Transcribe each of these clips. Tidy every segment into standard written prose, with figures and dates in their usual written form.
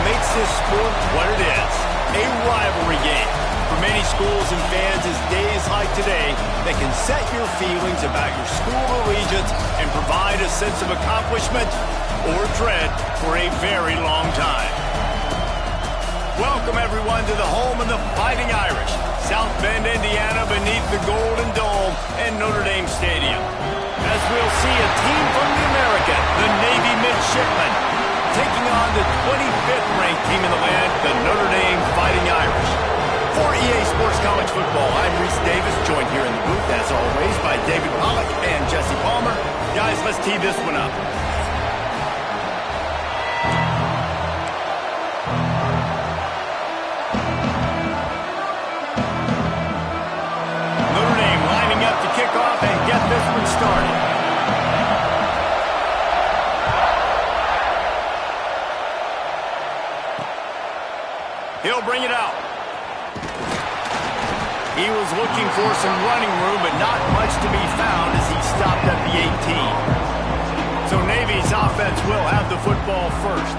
makes this sport what it is, a rivalry game. For many schools and fans, it's days like today that can set your feelings about your school allegiance and provide a sense of accomplishment or dread for a very long time. Welcome, everyone, to the home of the Fighting Irish, South Bend, Indiana, beneath the Golden Dome and Notre Dame Stadium. As we'll see a team from the American, the Navy Midshipmen, taking on the 25th ranked team in the land, the Notre Dame Fighting Irish. For EA Sports College Football, I'm Reese Davis, joined here in the booth, as always, by David Pollack and Jesse Palmer. Guys, let's tee this one up. Notre Dame lining up to kick off and get this one started. He'll bring it out. He was looking for some running room, but not much to be found as he stopped at the 18. So Navy's offense will have the football first.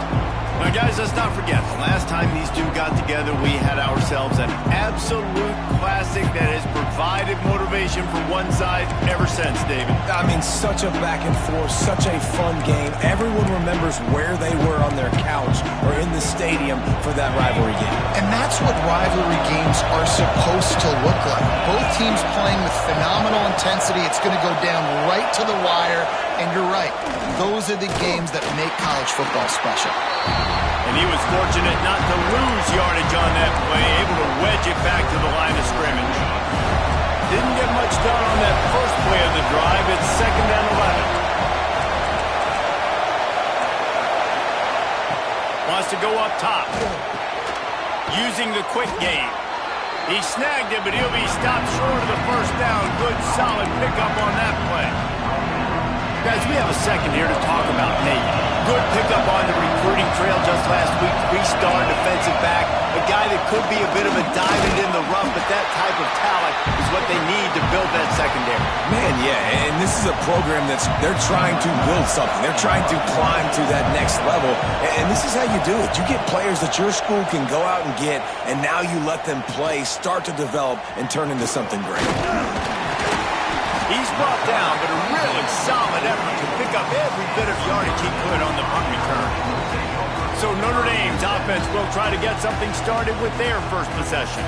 Now, guys, let's not forget, the last time these two got together, we had ourselves an absolute classic that has provided motivation for one side ever since, David. I mean, such a back and forth, such a fun game. Everyone remembers where they were on their couch or in the stadium for that rivalry game. And that's what rivalry games are supposed to look like. Both teams playing with phenomenal intensity. It's going to go down right to the wire. And you're right, those are the games that make college football special. And he was fortunate not to lose yardage on that play, able to wedge it back to the line of scrimmage. Didn't get much done on that first play of the drive. It's 2nd and 11. Wants to go up top. Using the quick game. He snagged it, but he'll be stopped short of the first down. Good, solid pickup on that play. Guys, we have a second here to talk about Nate. Good pickup on the recruiting trail just last week. 3-star defensive back. A guy that could be a bit of a diamond in the rough, but that type of talent is what they need to build that secondary. Man, yeah, and this is a program they're trying to build something. They're trying to climb to that next level, and this is how you do it. You get players that your school can go out and get, and now you let them play, start to develop, and turn into something great. He's brought down, but a really solid effort to pick up every bit of yardage he could on the punt return. So Notre Dame's offense will try to get something started with their first possession.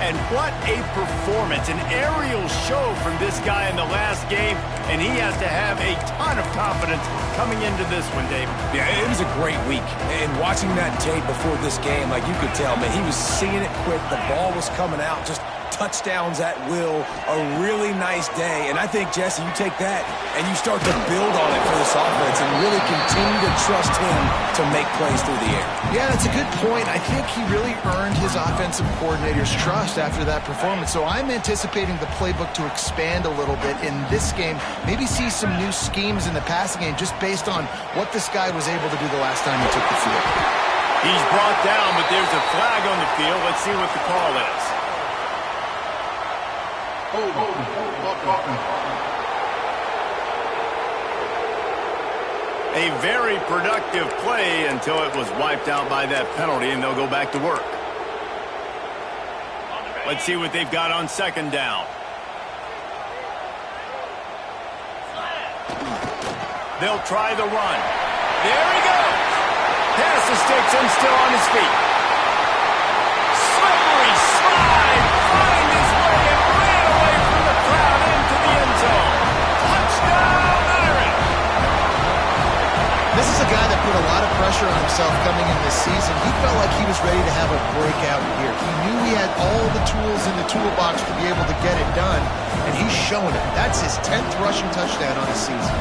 And what a performance, an aerial show from this guy in the last game, and he has to have a ton of confidence coming into this one, Dave. Yeah, it was a great week. And watching that tape before this game, like you could tell, man, he was seeing it quick. The ball was coming out, just touchdowns at will, a really nice day. And I think, Jesse, you take that and you start to build on it for this offense and really continue to trust him to make plays through the air. Yeah, that's a good point. I think he really earned his offensive coordinator's trust after that performance. So I'm anticipating the playbook to expand a little bit in this game. Maybe see some new schemes in the passing game just based on what this guy was able to do the last time he took the field. He's brought down, but there's a flag on the field. Let's see what the call is. A very productive play until it was wiped out by that penalty, and they'll go back to work. Let's see what they've got on 2nd down. They'll try the run. There he goes. Pass the sticks and still on his feet. Slippery slide. Find his way and ran away from the crowd into the end zone. Touchdown, Irish. This is a guy that put a lot of pressure on himself coming in this season. He felt like he was ready to have a breakout year. He knew he had all the tools in the toolbox to be able to get it done, and he's showing it. That's his 10th rushing touchdown on the season.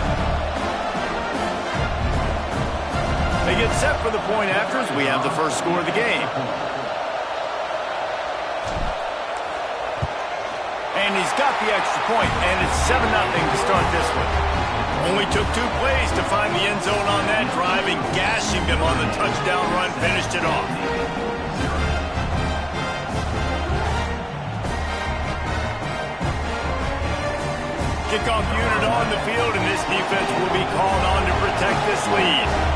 They get set for the point after as we have the first score of the game. And he's got the extra point, and it's 7-0 to start this one. Only took 2 plays to find the end zone on that drive, and gashing them on the touchdown run finished it off. Kickoff unit on the field, and this defense will be called on to protect this lead.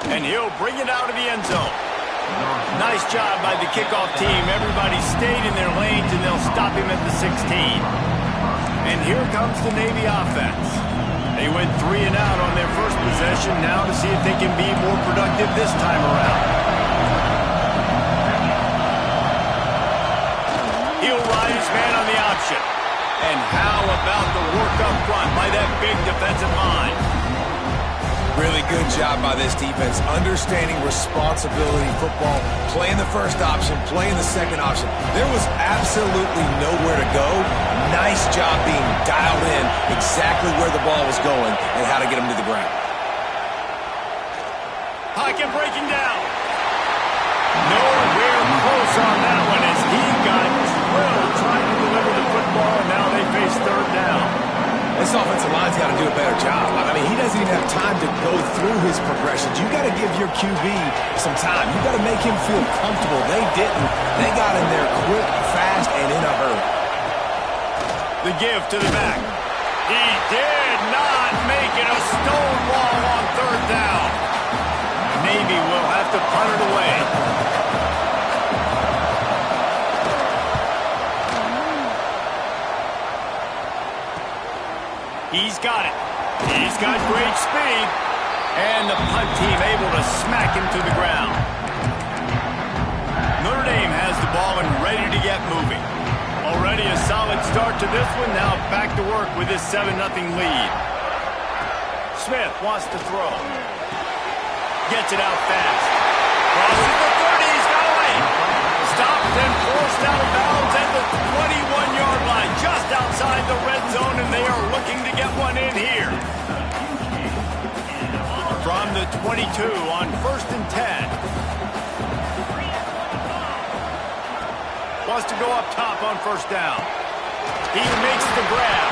And he'll bring it out of the end zone. Nice job by the kickoff team. Everybody stayed in their lanes, and they'll stop him at the 16. And here comes the Navy offense. They went 3 and out on their first possession. Now to see if they can be more productive this time around. He'll ride his man on the option. And how about the work up front by that big defensive line? Really good job by this defense, understanding responsibility football, playing the first option, playing the second option. There was absolutely nowhere to go. Nice job being dialed in exactly where the ball was going and how to get him to the ground. Pocket breaking down. Nowhere close on that one as he got drilled trying to deliver the football, and now they face third down. This offensive line's got to do a better job. I mean, he doesn't even have time to go through his progressions. You got to give your QB some time. You got to make him feel comfortable. They didn't. They got in there quick, fast, and in a hurry. The give to the back. He did not make it a stone wall on third down. Navy will have to punt it away. He's got it. He's got great speed. And the punt team able to smack him to the ground. Notre Dame has the ball and ready to get moving. Already a solid start to this one. Now back to work with this 7-0 lead. Smith wants to throw. Gets it out fast. Crosses the 30. He's got away. Stopped and forced out of bounds at the 21-yard line. Just outside the red zone, and they are looking to get one in here. From the 22 on 1st and 10. Wants to go up top on first down. He makes the grab.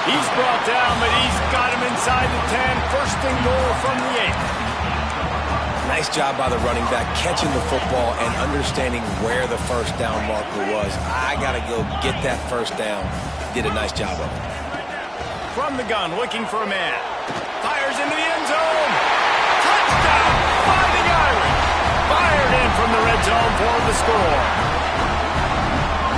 He's brought down, but he's got him inside the 10. First and goal from the 8. Nice job by the running back, catching the football and understanding where the first down marker was. I got to go get that first down. Did a nice job of it. From the gun, looking for a man. Fires into the end zone. Touchdown, Fighting Irish. Fired in from the red zone for the score.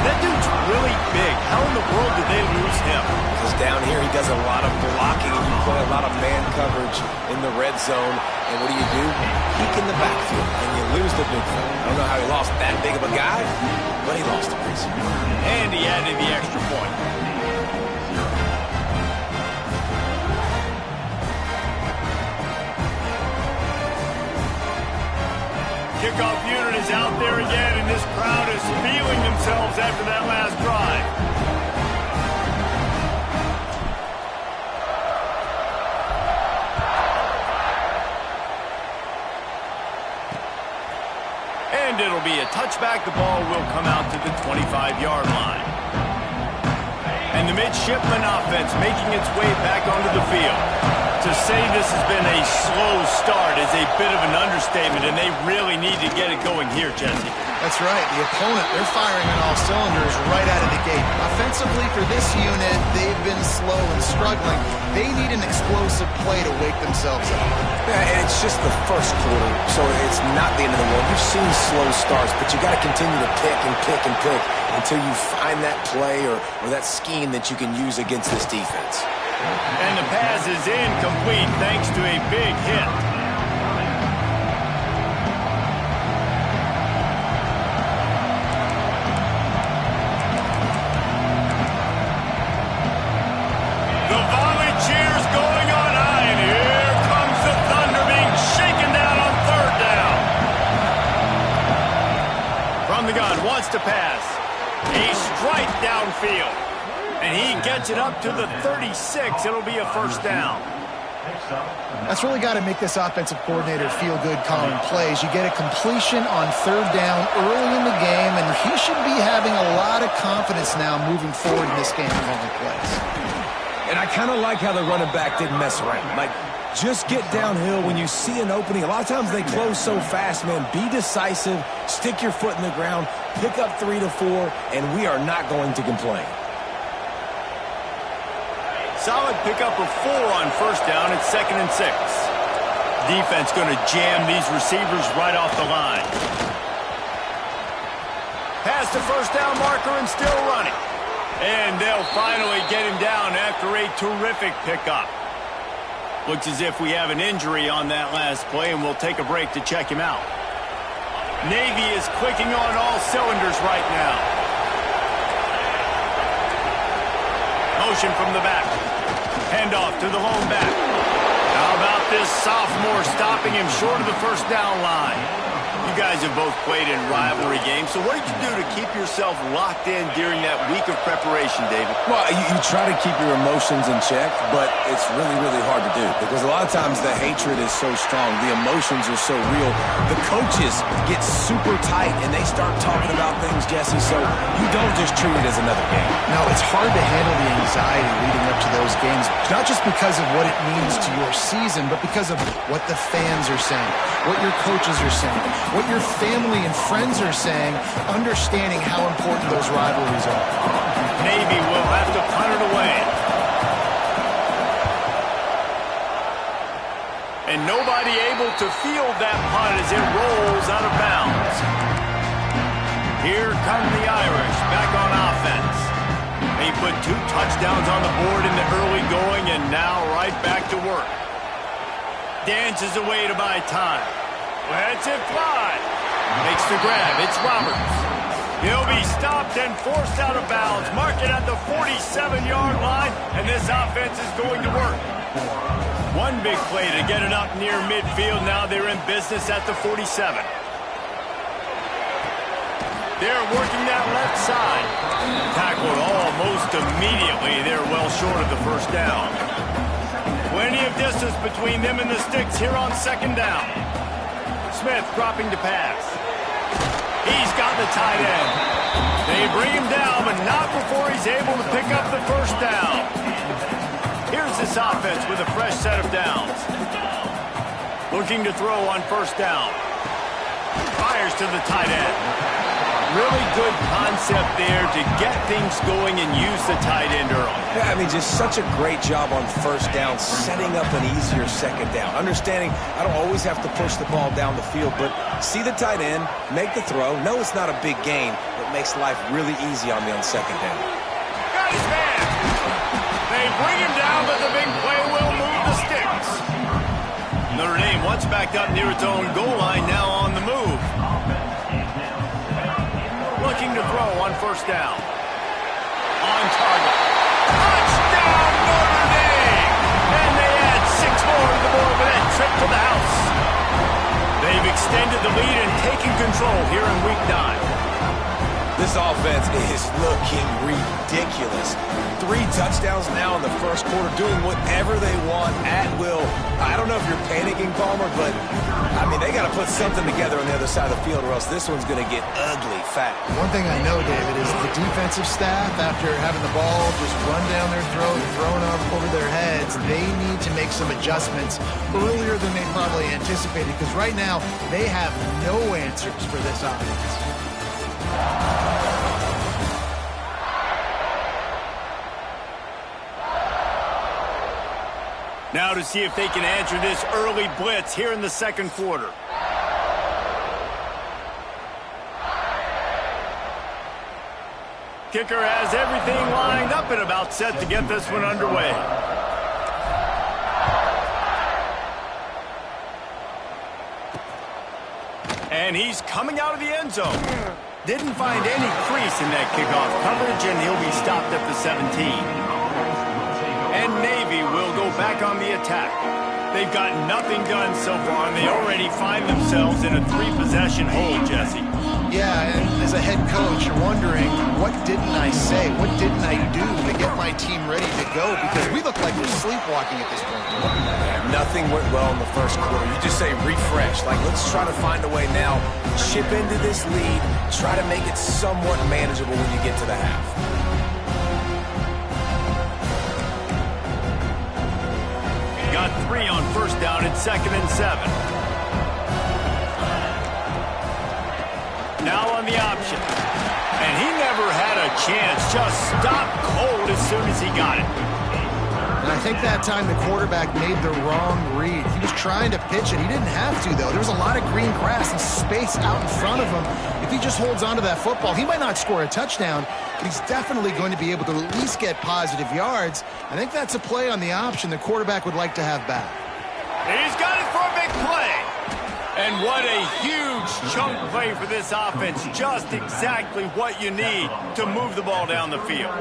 That dude's really big. How in the world did they lose him? Because down here he does a lot of blocking and you play a lot of man coverage in the red zone. And what do? Peek in the backfield and you lose the big fella. I don't know how he lost that big of a guy, but he lost it. And he added the extra point. Kickoff unit is out there again, and this crowd is feeling themselves after that last drive. And it'll be a touchback. The ball will come out to the 25-yard line. And the midshipman offense making its way back onto the field. To say this has been a slow start is a bit of an understatement, and they really need to get it going here, Jesse. That's right. The opponent, they're firing on all cylinders right out of the gate. Offensively, for this unit, they've been slow and struggling. They need an explosive play to wake themselves up. Yeah, and it's just the first quarter, so it's not the end of the world. You've seen slow starts, but you got to continue to pick and pick and pick until you find that play or that scheme that you can use against this defense. And the pass is incomplete thanks to a big hit. The volley cheers going on high, and here comes the Thunder being shaken down on third down. From the gun, wants to pass. A strike downfield. And he gets it up to the 36. It'll be a first down. That's really got to make this offensive coordinator feel good calling plays. You get a completion on third down early in the game, and he should be having a lot of confidence now moving forward in this game calling plays. And I kind of like how the running back didn't mess around. Like, just get downhill when you see an opening. A lot of times they close so fast, man. Be decisive, stick your foot in the ground, pick up 3 to 4, and we are not going to complain. Solid pickup of 4 on first down. It's 2nd and 6. Defense going to jam these receivers right off the line. Past the first down marker and still running. And they'll finally get him down after a terrific pickup. Looks as if we have an injury on that last play, and we'll take a break to check him out. Navy is clicking on all cylinders right now. Motion from the back. Handoff to the lone back. How about this sophomore stopping him short of the first down line? You guys have both played in rivalry games, so what did you do to keep yourself locked in during that week of preparation, David? Well, you try to keep your emotions in check, but it's really, really hard to do because a lot of times the hatred is so strong. The emotions are so real. The coaches get super tight, and they start talking about things, Jesse, so you don't just treat it as another game. No, it's hard to handle the anxiety leading up to those games, not just because of what it means to your season, but because of what the fans are saying, what your coaches are saying, what your family and friends are saying, understanding how important those rivalries are. Navy will have to punt it away. And nobody able to field that punt as it rolls out of bounds. Here come the Irish back on offense. They put 2 touchdowns on the board in the early going and now right back to work. Dances away to buy time. Lets it fly. Makes the grab. It's Roberts. He'll be stopped and forced out of bounds. Mark it at the 47-yard line, and this offense is going to work. One big play to get it up near midfield. Now they're in business at the 47. They're working that left side. Tackled almost immediately. They're well short of the first down. Plenty of distance between them and the sticks here on second down. Smith dropping to pass. He's got the tight end. They bring him down, but not before he's able to pick up the first down. Here's this offense with a fresh set of downs. Looking to throw on first down. Fires to the tight end. Really good concept there to get things going and use the tight end early. Yeah, I mean, just such a great job on first down, setting up an easier second down. Understanding I don't always have to push the ball down the field, but see the tight end, make the throw. No, it's not a big gain, but makes life really easy on me on second down. Got his man. They bring him down, but the big play will move the sticks. Notre Dame once backed up near its own goal line, now on the move. Looking to throw on first down. On target. Touchdown, Notre Dame! And they add 6 more to the board with that trip to the house. They've extended the lead and taken control here in Week 9. This offense is looking ridiculous. 3 touchdowns now in the first quarter, doing whatever they want at will. I don't know if you're panicking, Palmer, but, I mean, they got to put something together on the other side of the field or else this one's going to get ugly fast. One thing I know, David, is the defensive staff, after having the ball just run down their throat and thrown up over their heads, they need to make some adjustments earlier than they probably anticipated, because right now they have no answers for this offense. Now to see if they can answer this early blitz here in the second quarter. Kicker has everything lined up and about set to get this one underway. And he's coming out of the end zone. Didn't find any crease in that kickoff coverage, and he'll be stopped at the 17. And Navy will go back on the attack. They've got nothing done so far, and they already find themselves in a 3-possession hole, Jesse. Yeah, and as a head coach, you're wondering, what didn't I say? What didn't I do to get my team ready to go? Because we look like we're sleepwalking at this point. Nothing went well in the first quarter. You just say refresh. Like, let's try to find a way now. Chip into this lead. Try to make it somewhat manageable when you get to the half. Got 3 on first down at 2nd and 7. Now on the option. And he never had a chance. Just stopped cold as soon as he got it. And I think that time the quarterback made the wrong read. He was trying to pitch it. He didn't have to, though. There was a lot of green grass and space out in front of him. If he just holds onto that football, he might not score a touchdown, but he's definitely going to be able to at least get positive yards. I think that's a play on the option the quarterback would like to have back. He's got it for a big play. And what a huge chunk play for this offense. Just exactly what you need to move the ball down the field.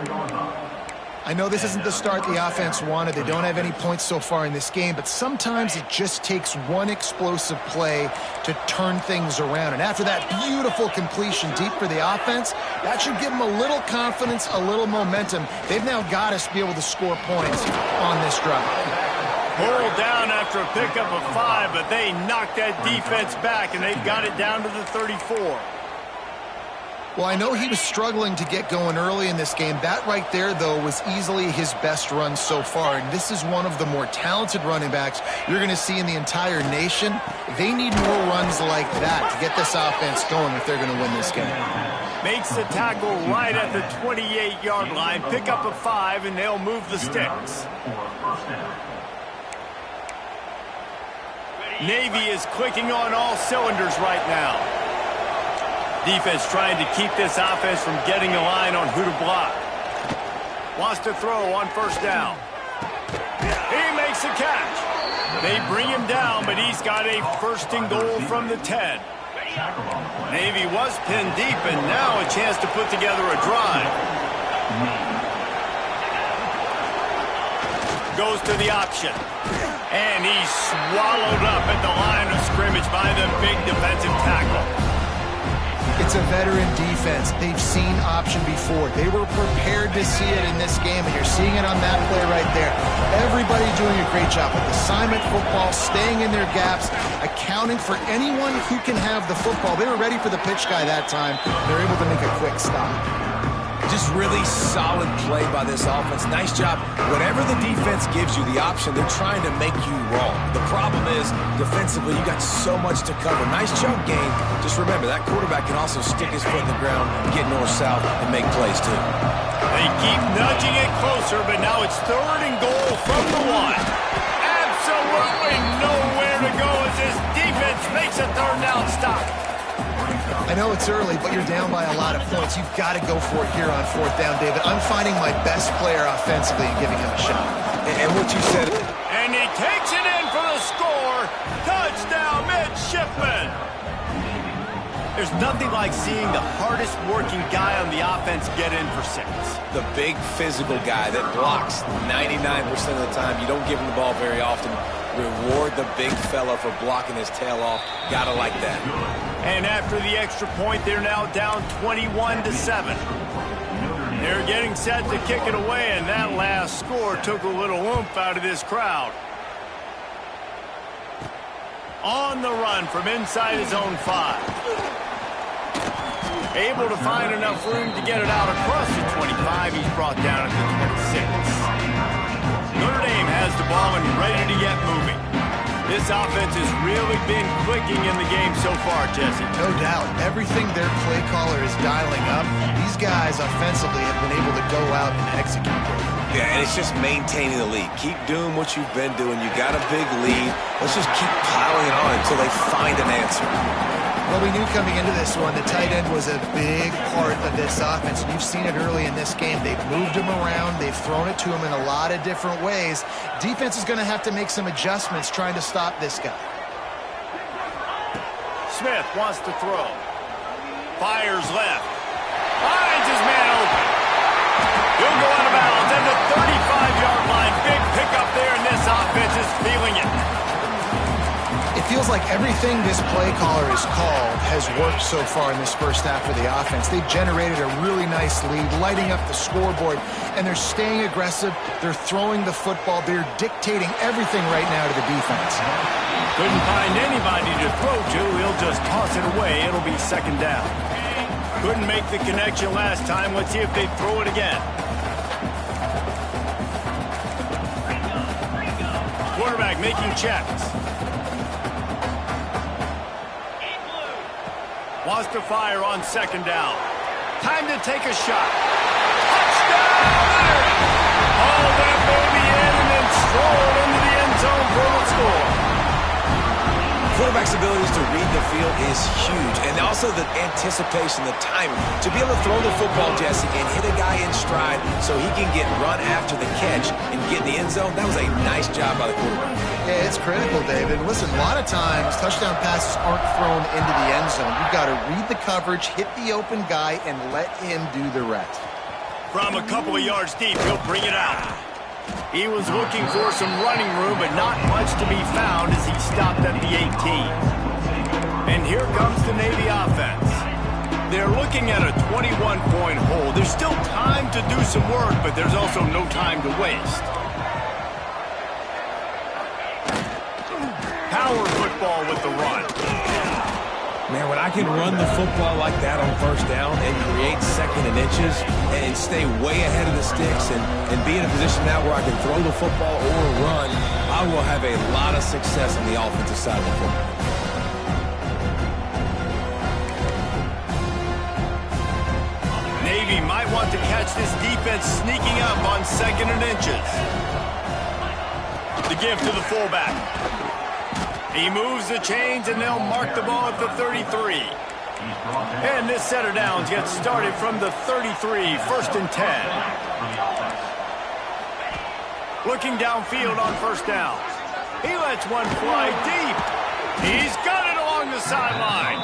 I know this isn't the start the offense wanted. They don't have any points so far in this game, but sometimes it just takes one explosive play to turn things around. And after that beautiful completion deep for the offense, that should give them a little confidence, a little momentum. They've now got us to be able to score points on this drive. Pulled down after a pickup of 5, but they knocked that defense back, and they've got it down to the 34. Well, I know he was struggling to get going early in this game. That right there, though, was easily his best run so far. And this is one of the more talented running backs you're going to see in the entire nation. They need more runs like that to get this offense going if they're going to win this game. Makes the tackle right at the 28-yard line. Pick up a 5, and they'll move the sticks. Navy is clicking on all cylinders right now. Defense trying to keep this offense from getting a line on who to block. Wants to throw on first down. He makes a catch. They bring him down, but he's got a first and goal from the 10. Navy was pinned deep, and now a chance to put together a drive. Goes to the option. And he's swallowed up at the line of scrimmage by the big defensive tackle. It's a veteran defense. They've seen option before. They were prepared to see it in this game, and you're seeing it on that play right there. Everybody doing a great job with assignment football, staying in their gaps, accounting for anyone who can have the football. They were ready for the pitch guy that time. They're able to make a quick stop. Just really solid play by this offense. Nice job. Whatever the defense gives you the option, they're trying to make you wrong. The problem is, defensively, you got so much to cover. Nice chunk game. Just remember, that quarterback can also stick his foot in the ground, get north-south, and make plays, too. They keep nudging it closer, but now it's 3rd and goal from the 1. Absolutely nowhere to go as this defense makes a 3rd down stop. I know it's early, but you're down by a lot of points. You've got to go for it here on 4th down, David. I'm finding my best player offensively and giving him a shot. And what you said. And he takes it in for the score. Touchdown, midshipman. There's nothing like seeing the hardest working guy on the offense get in for 6. The big physical guy that blocks 99% of the time. You don't give him the ball very often. Reward the big fella for blocking his tail off. Gotta like that. And after the extra point, they're now down 21-7. They're getting set to kick it away, and that last score took a little oomph out of this crowd. On the run from inside his own 5. Able to find enough room to get it out across the 25. He's brought down at the 26. Notre Dame has the ball and ready to get moving. This offense has really been clicking in the game so far, Jesse. No doubt. Everything their play caller is dialing up, these guys offensively have been able to go out and execute. Yeah, and it's just maintaining the lead. Keep doing what you've been doing. You got a big lead. Let's just keep piling it on until they find an answer. Well, we knew coming into this one, the tight end was a big part of this offense. And you've seen it early in this game. They've moved him around. They've thrown it to him in a lot of different ways. Defense is going to have to make some adjustments trying to stop this guy. Smith wants to throw. Fires left. Finds his man open. He'll go out of bounds at the 35-yard line. Big pickup there, and this offense is feeling it. It feels like everything this play caller has called has worked so far in this first half of the offense. They've generated a really nice lead, lighting up the scoreboard, and they're staying aggressive. They're throwing the football. They're dictating everything right now to the defense. Couldn't find anybody to throw to. He'll just toss it away. It'll be 2nd down. Couldn't make the connection last time. Let's see if they throw it again. Quarterback making checks. Wants to fire on 2nd down. Time to take a shot. Touchdown! Oh, that baby in, and then thrown into the end zone for the score. Quarterback's abilities to read the field is huge, and also the anticipation, the timing. To be able to throw the football, Jesse, and hit a guy in stride so he can get run after the catch and get in the end zone, that was a nice job by the quarterback. Yeah, it's critical, David. Listen, a lot of times touchdown passes aren't thrown into the end zone. You've got to read the coverage, hit the open guy, and let him do the rest. From a couple of yards deep, he'll bring it out. He was looking for some running room, but not much to be found as he stopped at the 18. And here comes the Navy offense. They're looking at a 21-point hole. There's still time to do some work, but there's also no time to waste. Power football with the run. Man, when I can run the football like that on first down and create second and inches and stay way ahead of the sticks and be in a position now where I can throw the football or run, I will have a lot of success on the offensive side of the football. Navy might want to catch this defense sneaking up on second and inches. The give to the fullback. He moves the chains, and they'll mark the ball at the 33. And this set of downs gets started from the 33, first and 10. Looking downfield on first down. He lets one fly deep. He's got it along the sideline.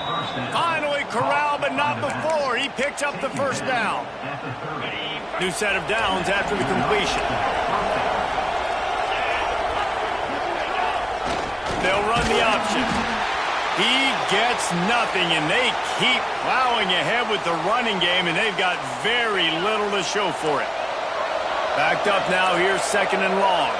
Finally corralled, but not before. He picks up the first down. New set of downs after the completion. They'll run the option. He gets nothing, and they keep plowing ahead with the running game, and they've got very little to show for it. Backed up now, here's second and long.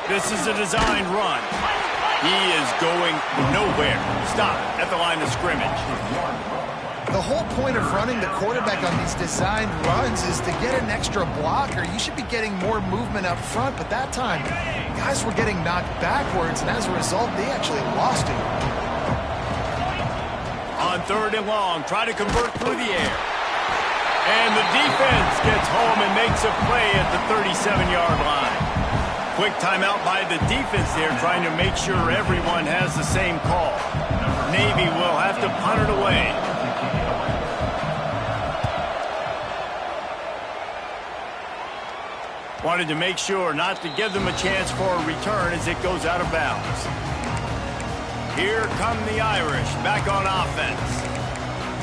This is a designed run. He is going nowhere. Stop at the line of scrimmage. The whole point of running the quarterback on these designed runs is to get an extra blocker. You should be getting more movement up front, but that time, guys were getting knocked backwards, and as a result, they actually lost it. On third and long, try to convert through the air. And the defense gets home and makes a play at the 37-yard line. Quick timeout by the defense there, trying to make sure everyone has the same call. Navy will have to punt it away. Wanted to make sure not to give them a chance for a return as it goes out of bounds. Here come the Irish back on offense.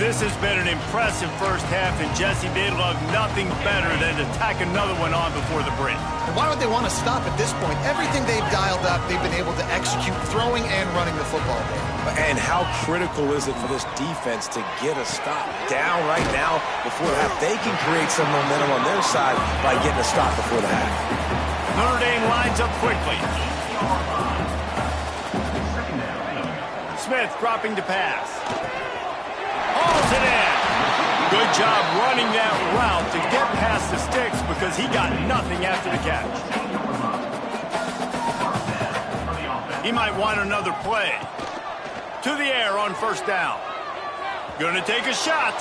This has been an impressive first half, and Jesse, they'd love nothing better than to tack another one on before the break. And why would they want to stop at this point? Everything they've dialed up, they've been able to execute throwing and running the football. And how critical is it for this defense to get a stop down right now before the half? They can create some momentum on their side by getting a stop before the half. Notre Dame lines up quickly. Smith dropping to pass. Hauls it in. Good job running that route to get past the sticks because he got nothing after the catch. He might want another play. To the air on first down. Going to take a shot.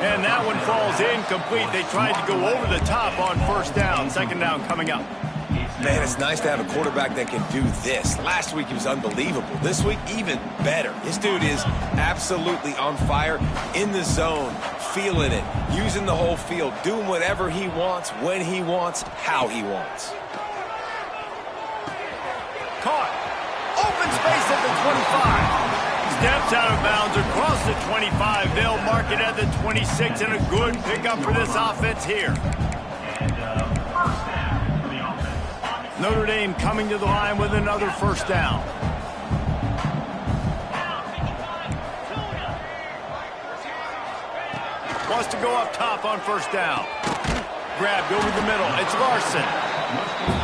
And that one falls incomplete. They tried to go over the top on first down. Second down coming up. Man, it's nice to have a quarterback that can do this. Last week he was unbelievable. This week, even better. This dude is absolutely on fire, in the zone, feeling it, using the whole field, doing whatever he wants, when he wants, how he wants. Caught. Open space at the 25. Steps out of bounds across the 25. They'll mark it at the 26, and a good pickup for this offense here. Notre Dame coming to the line with another first down. Wants to go up top on first down. Grabbed over the middle. It's Larson.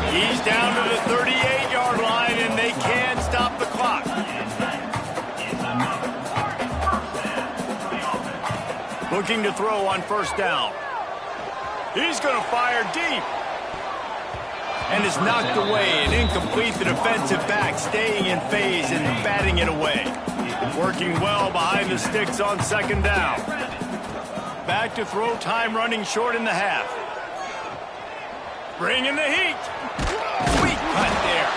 He's down to the 38-yard line, and they can't stop the clock. Looking to throw on first down. He's going to fire deep. And is knocked away and incomplete. The defensive back staying in phase and batting it away. Working well behind the sticks on second down. back to throw, time running short in the half. Bringing the heat. Sweet cut there.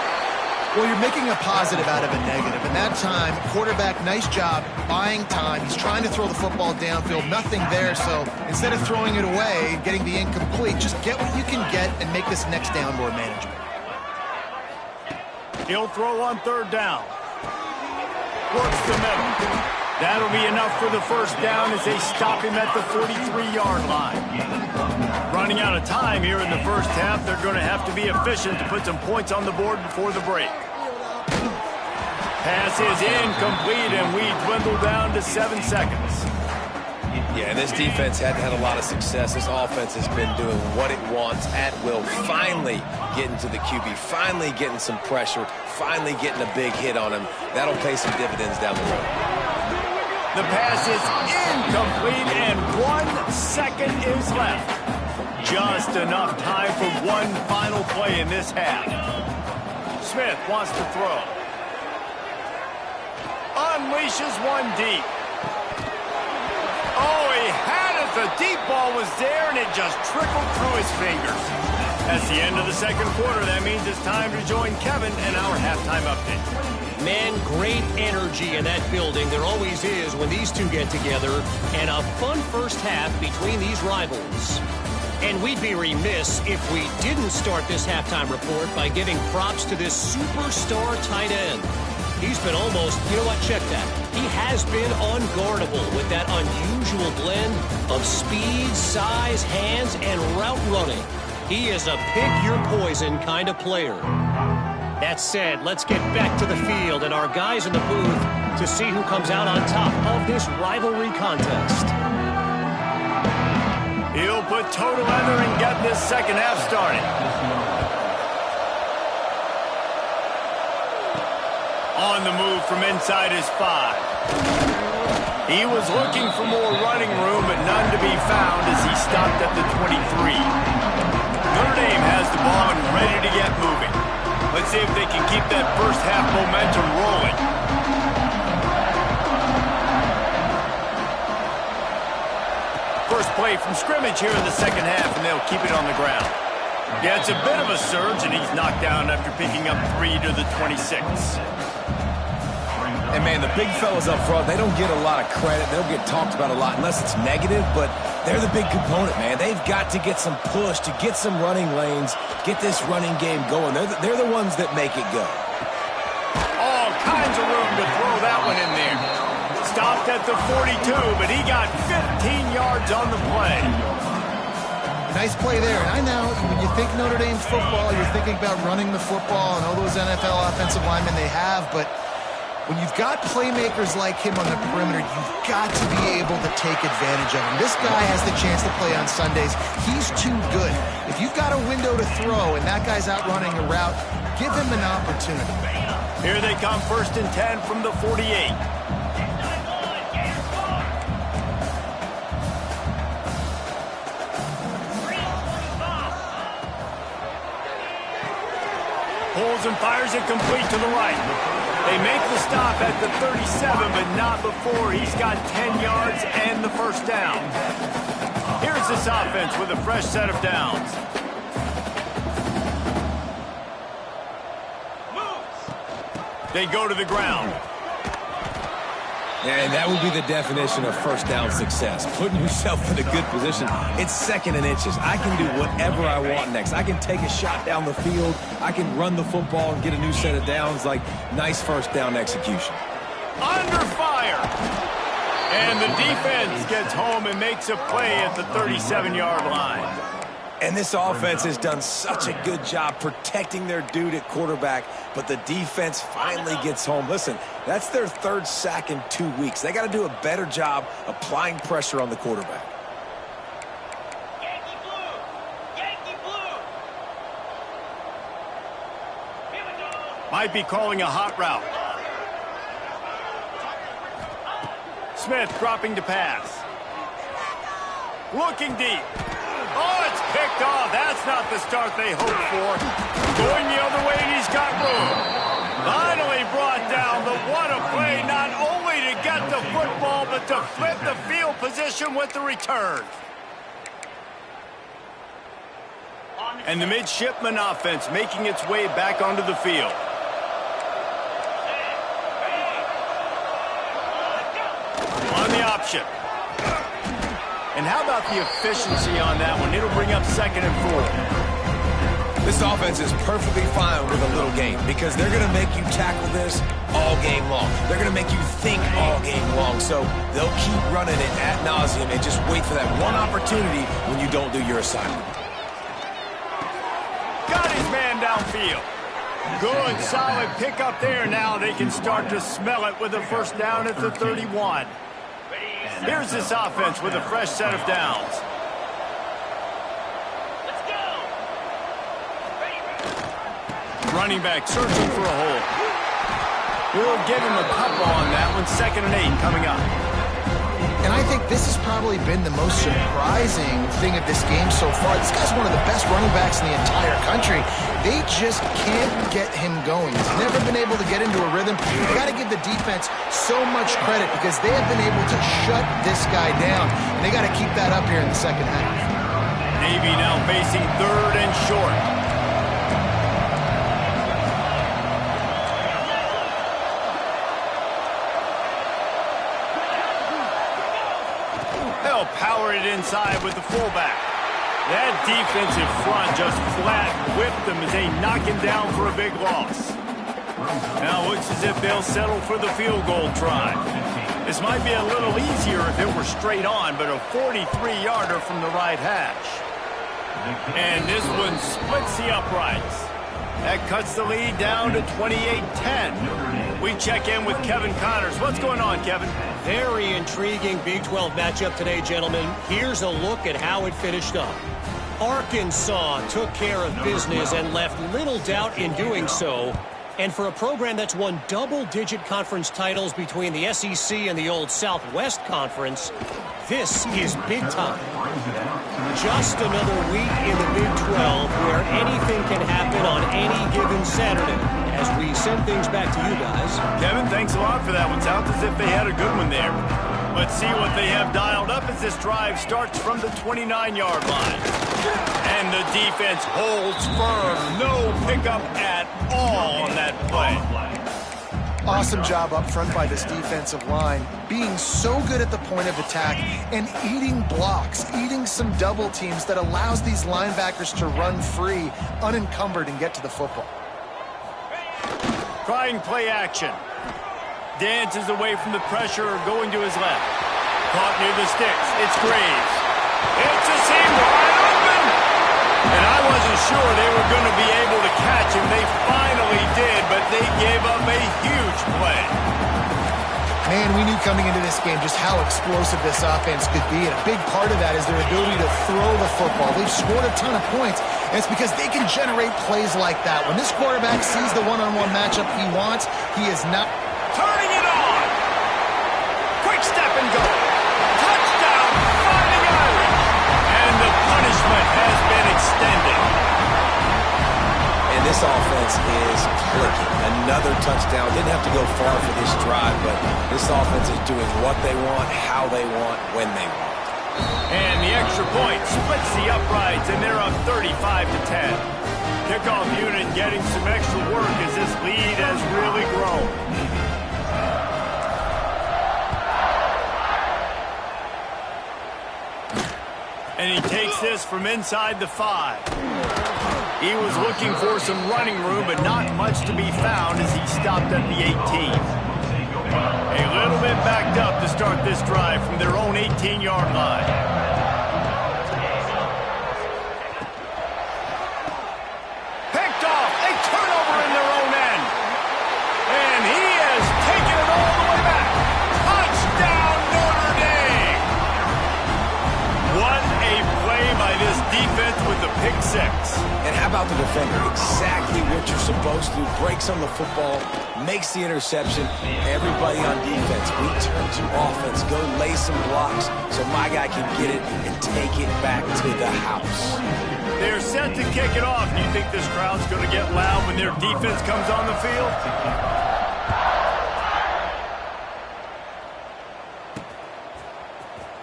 Well, you're making a positive out of a negative. And that time, quarterback, nice job buying time. He's trying to throw the football downfield. Nothing there, so instead of throwing it away, getting the incomplete, just get what you can get and make this next down more manageable. He'll throw on third down. Works the middle. That'll be enough for the first down as they stop him at the 43-yard line. Running out of time here in the first half, they're going to have to be efficient to put some points on the board before the break. Pass is incomplete, and we dwindle down to 7 seconds. Yeah, and this defense hadn't had a lot of success. This offense has been doing what it wants at will. Finally getting to the QB, finally getting some pressure, finally getting a big hit on him. That'll pay some dividends down the road. The pass is incomplete, and 1 second is left. Just enough time for one final play in this half. Smith wants to throw. Unleashes one deep. Oh, he had it. The deep ball was there, and it just trickled through his fingers. That's the end of the second quarter. That means it's time to join Kevin and our halftime update. Man, great energy in that building. There always is when these two get together. And a fun first half between these rivals. And we'd be remiss if we didn't start this halftime report by giving props to this superstar tight end. He's been almost, you know what, check that. He has been unguardable with that unusual blend of speed, size, hands, and route running. He is a pick-your-poison kind of player. That said, let's get back to the field and our guys in the booth to see who comes out on top of this rivalry contest. He'll put toe together and get this second half started. On the move from inside his 5. He was looking for more running room, but none to be found as he stopped at the 23. Notre Dame has the ball and ready to get moving. Let's see if they can keep that first half momentum rolling. First play from scrimmage here in the second half, and they'll keep it on the ground. Yeah, it's a bit of a surge, and he's knocked down after picking up 3 to the 26. And, man, the big fellas up front, they don't get a lot of credit. They don't get talked about a lot unless it's negative, but they're the big component, man. They've got to get some push, to get some running lanes, get this running game going. They're the ones that make it go. All kinds of room to throw that one in there. Stopped at the 42, but he got 15 yards on the play. Nice play there. And I know when you think Notre Dame's football, you're thinking about running the football and all those NFL offensive linemen they have, but when you've got playmakers like him on the perimeter, you've got to be able to take advantage of him. This guy has the chance to play on Sundays. He's too good. If you've got a window to throw and that guy's out running a route, give him an opportunity. Here they come, 1st and 10 from the 48. Pulls and fires it complete to the right. They make the stop at the 37, but not before he's got 10 yards and the first down. Here's this offense with a fresh set of downs. They go to the ground. And that would be the definition of first down success, putting yourself in a good position. It's 2nd and inches. I can do whatever I want next. I can take a shot down the field. I can run the football and get a new set of downs. Like, nice first down execution. Under fire. And the defense gets home and makes a play at the 37-yard line. And this offense has done such a good job protecting their dude at quarterback, but the defense finally gets home. Listen, that's their 3rd sack in 2 weeks. They got to do a better job applying pressure on the quarterback. Yankee blue! Yankee blue! Here we go! Might be calling a hot route. Smith dropping to pass. Looking deep. Oh, it's picked off. That's not the start they hoped for. Going the other way, and he's got room. Finally brought down, but what a play, not only to get the the football, but to flip the field position with the return. And the midshipman offense making its way back onto the field. On the option. And how about the efficiency on that one? It'll bring up 2nd and 4. This offense is perfectly fine with a little game because they're going to make you tackle this all game long. They're going to make you think all game long. So they'll keep running it ad nauseum and just wait for that one opportunity when you don't do your assignment. Got his man downfield. Good, solid pickup there. Now they can start to smell it with a first down at the 31. Here's this offense with a fresh set of downs. Let's go. Running back searching for a hole. We'll give him a couple on that one. 2nd and 8 coming up. And I think this has probably been the most surprising thing of this game so far. This guy's one of the best running backs in the entire country. They just can't get him going. He's never been able to get into a rhythm. You got to give the defense so much credit because they have been able to shut this guy down. And they got to keep that up here in the second half. Navy now facing 3rd and short. They'll power it inside with the fullback. That defensive front just flat whipped them as they knock him down for a big loss. Now it looks as if they'll settle for the field goal try. This might be a little easier if it were straight on, but a 43-yarder from the right hash. And this one splits the uprights. That cuts the lead down to 28-10. We check in with Kevin Connors. What's going on, Kevin? Very intriguing Big 12 matchup today, gentlemen. Here's a look at how it finished up. Arkansas took care of business and left little doubt in doing so. And for a program that's won double-digit conference titles between the SEC and the old Southwest Conference, this is big time. Just another week in the Big 12 where anything can happen on any given Saturday. As we send things back to you guys. Kevin, thanks a lot for that one. Sounds as if they had a good one there. Let's see what they have dialed up as this drive starts from the 29-yard line. And the defense holds firm. No pickup at all on that play. Awesome job up front by this defensive line, being so good at the point of attack and eating blocks, eating some double teams that allows these linebackers to run free, unencumbered, and get to the football. Trying play action. Dances away from the pressure, going to his left. Caught near the sticks. It's Graves. It's a seam wide open. And I wasn't sure they were going to be able to catch him. They finally did, but they gave up a huge play. Man, we knew coming into this game just how explosive this offense could be, and a big part of that is their ability to throw the football. They've scored a ton of points, and it's because they can generate plays like that. When this quarterback sees the one-on-one matchup he wants, he is not... Turning it on! Quick step and go! Touchdown, Fighting Irish! And the punishment has been extended. And this offense is clicking. Another touchdown. Didn't have to go far for this drive, but this offense is doing what they want, how they want, when they want. And the extra point splits the uprights, and they're up 35-10. Kickoff unit getting some extra work as this lead has really grown. And he takes this from inside the 5. He was looking for some running room, but not much to be found as he stopped at the 18. A little bit backed up to start this drive from their own 18-yard line. Picked off, a turnover in their own end. And he has taken it all the way back. Touchdown, Notre Dame! What a play by this defense with the pick 6. And how about the defender? Exactly what you're supposed to do. Breaks on the football, makes the interception. Everybody on defense, we turn to offense. Go lay some blocks so my guy can get it and take it back to the house. They're set to kick it off. Do you think this crowd's going to get loud when their defense comes on the field?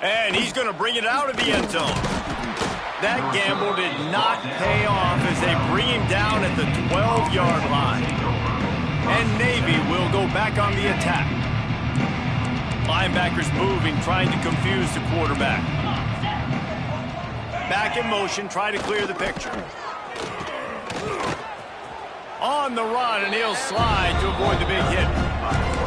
And he's going to bring it out of the end zone. That gamble did not pay off as they bring him down at the 12-yard line. And Navy will go back on the attack. Linebackers moving, trying to confuse the quarterback. Back in motion, try to clear the picture. On the run, and he'll slide to avoid the big hit.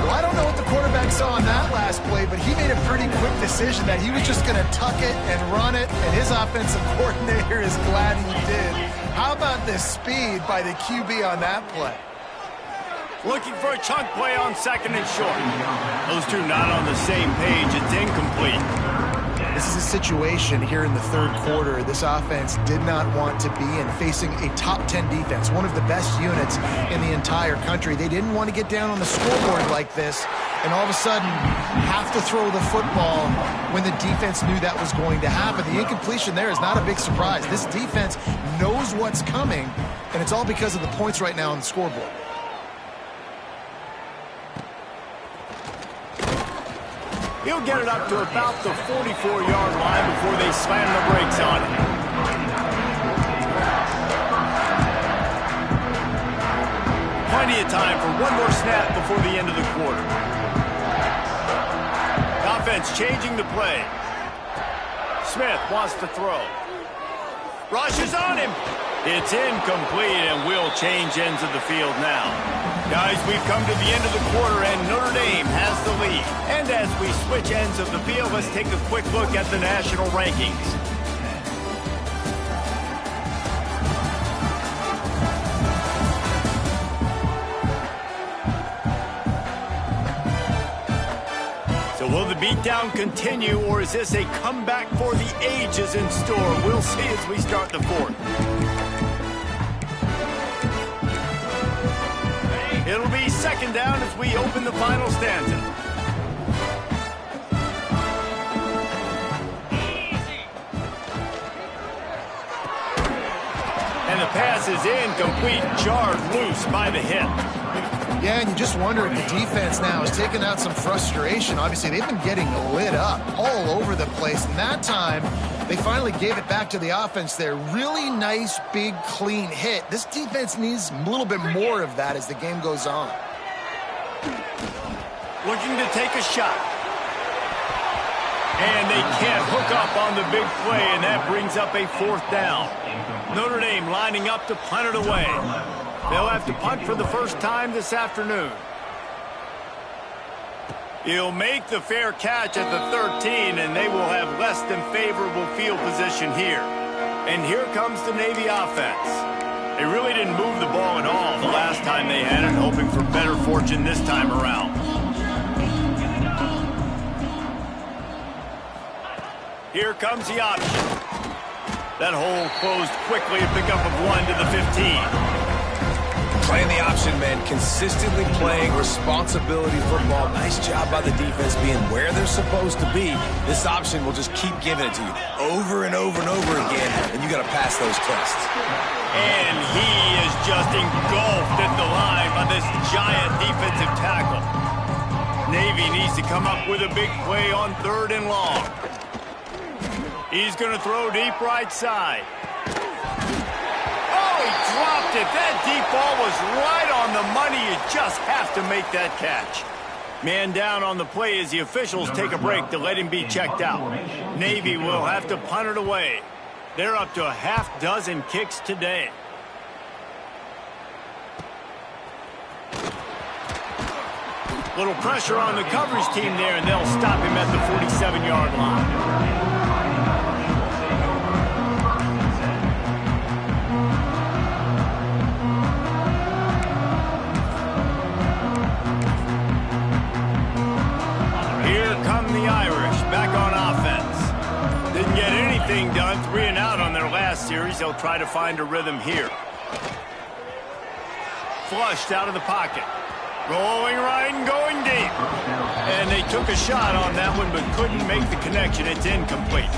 Well, I don't know what the quarterback saw on that last play, but he made a pretty quick decision that he was just going to tuck it and run it, and his offensive coordinator is glad he did. How about the speed by the QB on that play? Looking for a chunk play on second and short. Those two not on the same page. It's incomplete. This is a situation here in the third quarter this offense did not want to be in, facing a top 10 defense, one of the best units in the entire country. They didn't want to get down on the scoreboard like this and all of a sudden have to throw the football when the defense knew that was going to happen. The incompletion there is not a big surprise. This defense knows what's coming, and it's all because of the points right now on the scoreboard. He'll get it up to about the 44-yard line before they slam the brakes on it. Plenty of time for one more snap before the end of the quarter. Offense changing the play. Smith wants to throw. Rushes on him. It's incomplete, and we'll change ends of the field now. Guys, we've come to the end of the quarter, and Notre Dame has the lead. And as we switch ends of the field, let's take a quick look at the national rankings. So will the beatdown continue, or is this a comeback for the ages in store? We'll see as we start the fourth. It'll be second down as we open the final stanza. And the pass is incomplete, jarred loose by the hit. Yeah, and you just wonder if the defense now is taking out some frustration. Obviously, they've been getting lit up all over the place. And that time, they finally gave it back to the offense there. Really nice, big, clean hit. This defense needs a little bit more of that as the game goes on. Looking to take a shot. And they can't hook up on the big play, and that brings up a fourth down. Notre Dame lining up to punt it away. They'll have to punt for the first time this afternoon. He'll make the fair catch at the 13, and they will have less than favorable field position here. And here comes the Navy offense. They really didn't move the ball at all the last time they had it, hoping for better fortune this time around. Here comes the option. That hole closed quickly, a pickup of 1 to the 15. Playing the option, man. Consistently playing responsibility football. Nice job by the defense being where they're supposed to be. This option will just keep giving it to you over and over and over again, and you got to pass those tests. And he is just engulfed at the line by this giant defensive tackle. Navy needs to come up with a big play on 3rd and long. He's going to throw deep right side. Dropped it. That deep ball was right on the money. You just have to make that catch. Man down on the play as the officials take a break to let him be checked out. Navy will have to punt it away. They're up to a half dozen kicks today. Little pressure on the coverage team there, and they'll stop him at the 47-yard line. Done 3 and out on their last series. They'll try to find a rhythm here. Flushed out of the pocket. Rolling right and going deep. And they took a shot on that one but couldn't make the connection. It's incomplete.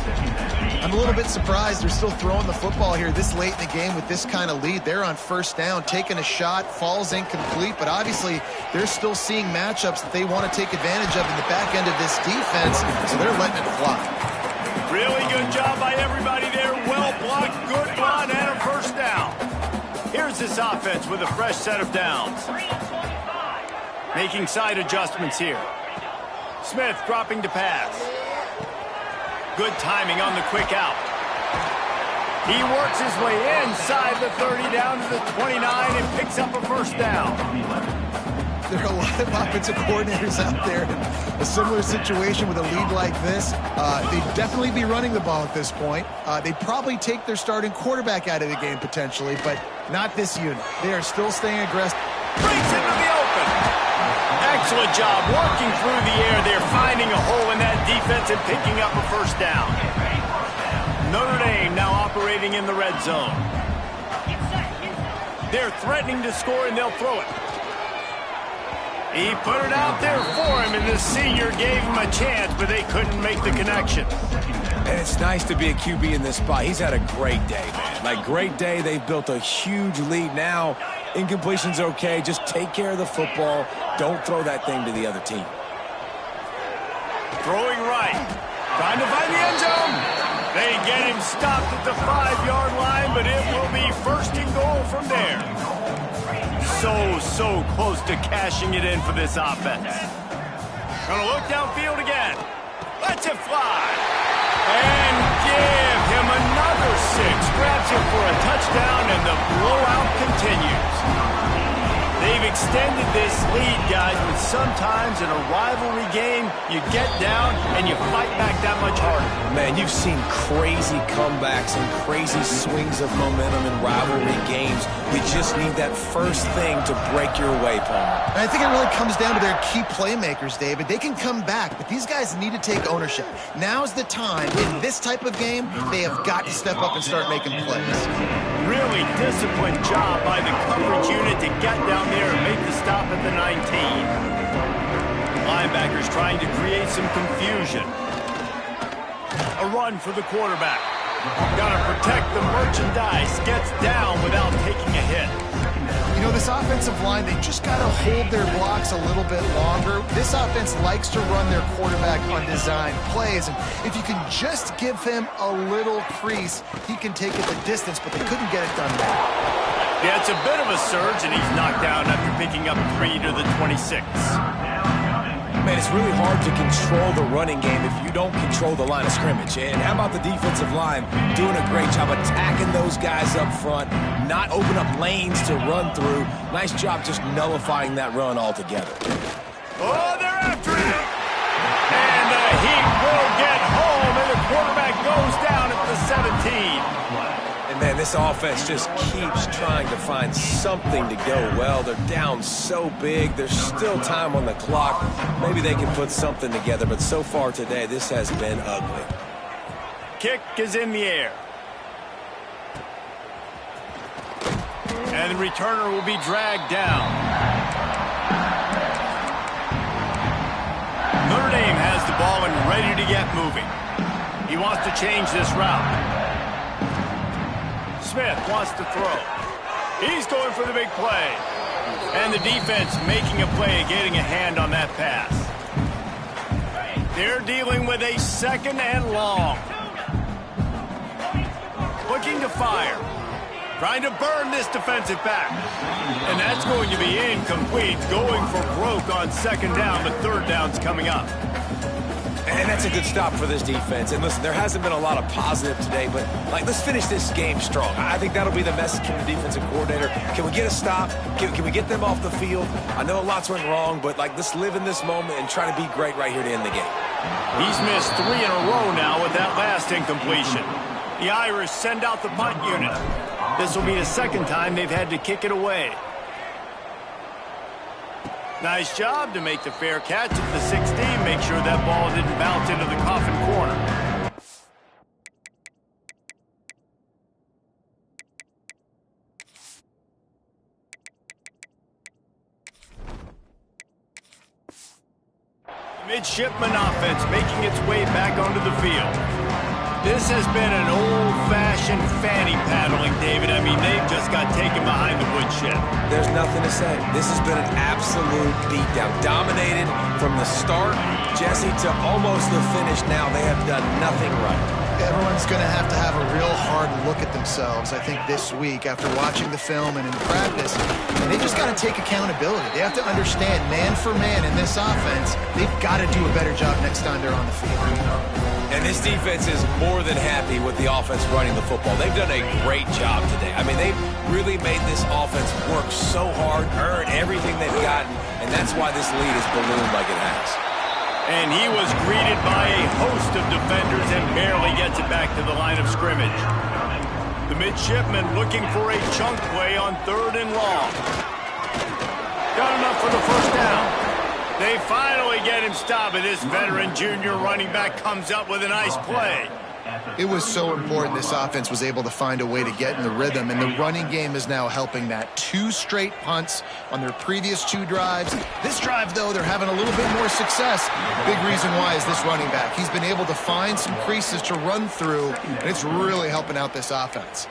I'm a little bit surprised they're still throwing the football here this late in the game with this kind of lead. They're on first down, taking a shot, falls incomplete, but obviously they're still seeing matchups that they want to take advantage of in the back end of this defense, so they're letting it fly. Really good job by everybody there. Well blocked, good run, and a first down. Here's this offense with a fresh set of downs. Making side adjustments here. Smith dropping to pass. Good timing on the quick out. He works his way inside the 30 down to the 29 and picks up a first down. There are a lot of offensive coordinators out there in a similar situation with a lead like this. They'd definitely be running the ball at this point. They'd probably take their starting quarterback out of the game potentially, but not this unit. They are still staying aggressive. Breaks into the open. Excellent job working through the air there, finding a hole in that defense and picking up a first down. Notre Dame now operating in the red zone. They're threatening to score, and they'll throw it. He put it out there for him, and the senior gave him a chance, but they couldn't make the connection. And it's nice to be a QB in this spot. He's had a great day, man. Like, great day. They've built a huge lead now. Incompletion's okay. Just take care of the football. Don't throw that thing to the other team. Throwing right. Trying to find the end zone. They get him stopped at the 5-yard line, but it will be first and goal from there. So close to cashing it in for this offense. Gonna look downfield again. Lets it fly. And give him another 6. Grabs him for a touchdown, and the blowout continues. They've extended this lead, guys, but sometimes in a rivalry game, you get down and you fight back that much harder. Man, you've seen crazy comebacks and crazy swings of momentum in rivalry games. You just need that first thing to break your way, Palmer. And I think it really comes down to their key playmakers, David. They can come back, but these guys need to take ownership. Now's the time. In this type of game, they have got to step up and start making plays. Really disciplined job by the coverage unit to get down there and make the stop at the 19. Linebackers trying to create some confusion. A run for the quarterback. Got to protect the merchandise. Gets down without taking a hit. You know, this offensive line, they just got to hold their blocks a little bit longer. This offense likes to run their quarterback on design plays, and if you can just give him a little crease, he can take it the distance, but they couldn't get it done now. Yeah, it's a bit of a surge, and he's knocked down after picking up 3 to the 26. Man, it's really hard to control the running game if you don't control the line of scrimmage. And how about the defensive line doing a great job attacking those guys up front, not open up lanes to run through. Nice job just nullifying that run altogether. Oh, they're after him. And he will get home, and the quarterback goes down at the 17. And, man, this offense just keeps trying to find something to go well. They're down so big. There's still time on the clock. Maybe they can put something together, but so far today, this has been ugly. Kick is in the air. And the returner will be dragged down. Notre Dame has the ball and ready to get moving. He wants to change this route. Smith wants to throw. He's going for the big play. And the defense making a play, getting a hand on that pass. They're dealing with a second and long. Looking to fire. Trying to burn this defensive back. And that's going to be incomplete. Going for broke on second down, but third down's coming up. And that's a good stop for this defense. And listen, there hasn't been a lot of positive today, but let's finish this game strong. I think that'll be the message from the defensive coordinator. Can we get a stop? Can we get them off the field? I know a lot's went wrong, but let's live in this moment and try to be great right here to end the game. He's missed 3 in a row now with that last incompletion. The Irish send out the punt unit. This will be the second time they've had to kick it away. Nice job to make the fair catch at the 16. Make sure that ball didn't bounce into the coffin corner. Midshipman offense making its way back onto the field. This has been an old-fashioned fanny paddling, David. I mean, they've just got taken behind the woodshed. There's nothing to say. This has been an absolute beatdown. Dominated from the start, Jesse, to almost the finish now. They have done nothing right. Everyone's going to have a real hard look at themselves, I think, this week after watching the film and in practice. And they just got to take accountability. They have to understand, man for man in this offense, they've got to do a better job next time they're on the field. And this defense is more than happy with the offense running the football. They've done a great job today. I mean, they've really made this offense work so hard, earn everything they've gotten, and that's why this lead has ballooned like it has. And he was greeted by a host of defenders and barely gets it back to the line of scrimmage. The midshipman looking for a chunk play on 3rd and long. Got enough for the first down. They finally get him stopped, and this veteran junior running back comes up with a nice play. It was so important this offense was able to find a way to get in the rhythm, and the running game is now helping that. 2 straight punts on their previous 2 drives. This drive, though, they're having a little bit more success. Big reason why is this running back. He's been able to find some creases to run through, and it's really helping out this offense.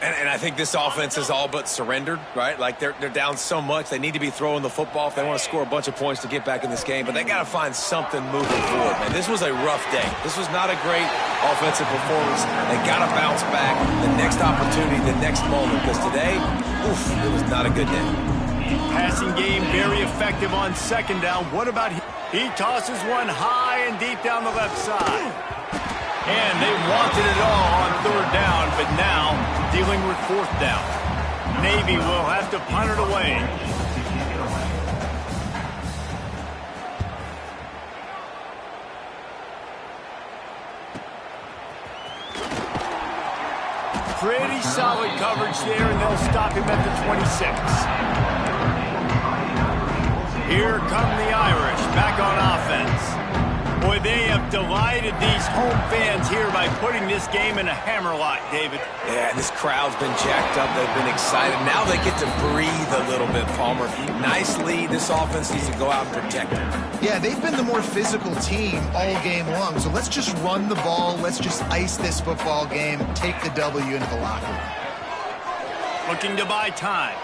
And I think this offense is all but surrendered, right? Like, they're down so much. They need to be throwing the football if they want to score a bunch of points to get back in this game. But they got to find something moving forward, man. This was a rough day. This was not a great offensive performance. They got to bounce back the next opportunity, the next moment. Because today, it was not a good day. Passing game very effective on 2nd down. What about he tosses one high and deep down the left side. And they wanted it all on 3rd down, but now dealing with 4th down. Navy will have to punt it away. Pretty solid coverage there, and they'll stop him at the 26. Here come the Irish, back on offense. Boy, they have delighted these home fans here by putting this game in a hammerlock, David. Yeah, this crowd's been jacked up. They've been excited. Now they get to breathe a little bit, Palmer. Nice lead. This offense needs to go out and protect it. Yeah, they've been the more physical team all game long. So let's just run the ball. Let's just ice this football game. Take the W into the locker room. Looking to buy time.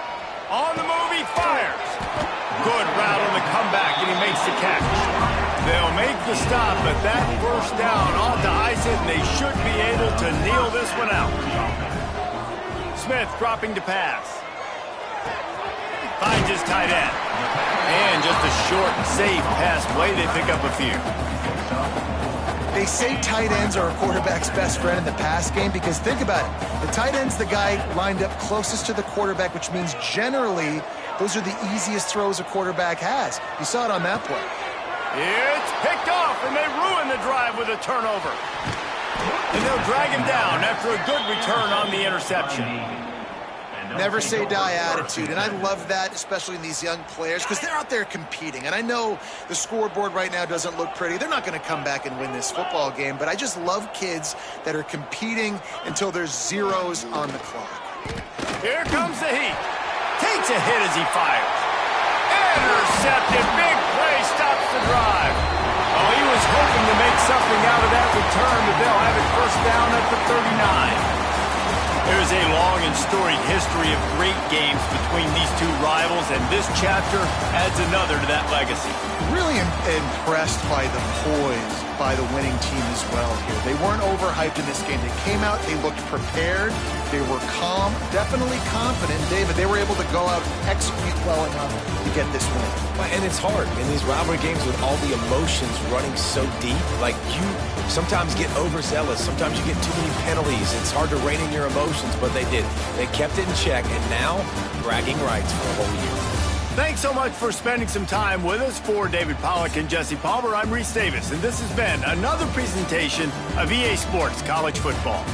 On the move, he fires. Good route on the comeback, and he makes the catch. They'll make the stop, but that first down ought to ice it, and they should be able to kneel this one out. Smith dropping to pass. Finds his tight end. And just a short, safe pass play. They pick up a few. They say tight ends are a quarterback's best friend in the pass game because think about it. The tight end's the guy lined up closest to the quarterback, which means generally those are the easiest throws a quarterback has. You saw it on that play. It's picked off, and they ruin the drive with a turnover. And they'll drag him down after a good return on the interception. Never say die attitude, and I love that, especially in these young players, because they're out there competing. And I know the scoreboard right now doesn't look pretty. They're not going to come back and win this football game, but I just love kids that are competing until there's zeros on the clock. Here comes the heat. Takes a hit as he fires. Intercepted. Big play stops the drive. Oh, he was hoping to make something out of that return, but they'll have it first down at the 39. There's a long and storied history of great games between these two rivals, and this chapter adds another to that legacy. Really impressed by the poise by the winning team as well here. They weren't overhyped in this game. They came out, they looked prepared, they were calm, definitely confident. David, they were able to go out and execute well enough to get this win. And it's hard in these rivalry games with all the emotions running so deep. Like, you sometimes get overzealous. Sometimes you get too many penalties. It's hard to rein in your emotions, but they did. They kept it in check, and now bragging rights for a whole year. Thanks so much for spending some time with us. For David Pollack and Jesse Palmer, I'm Reese Davis, and this has been another presentation of EA Sports College Football.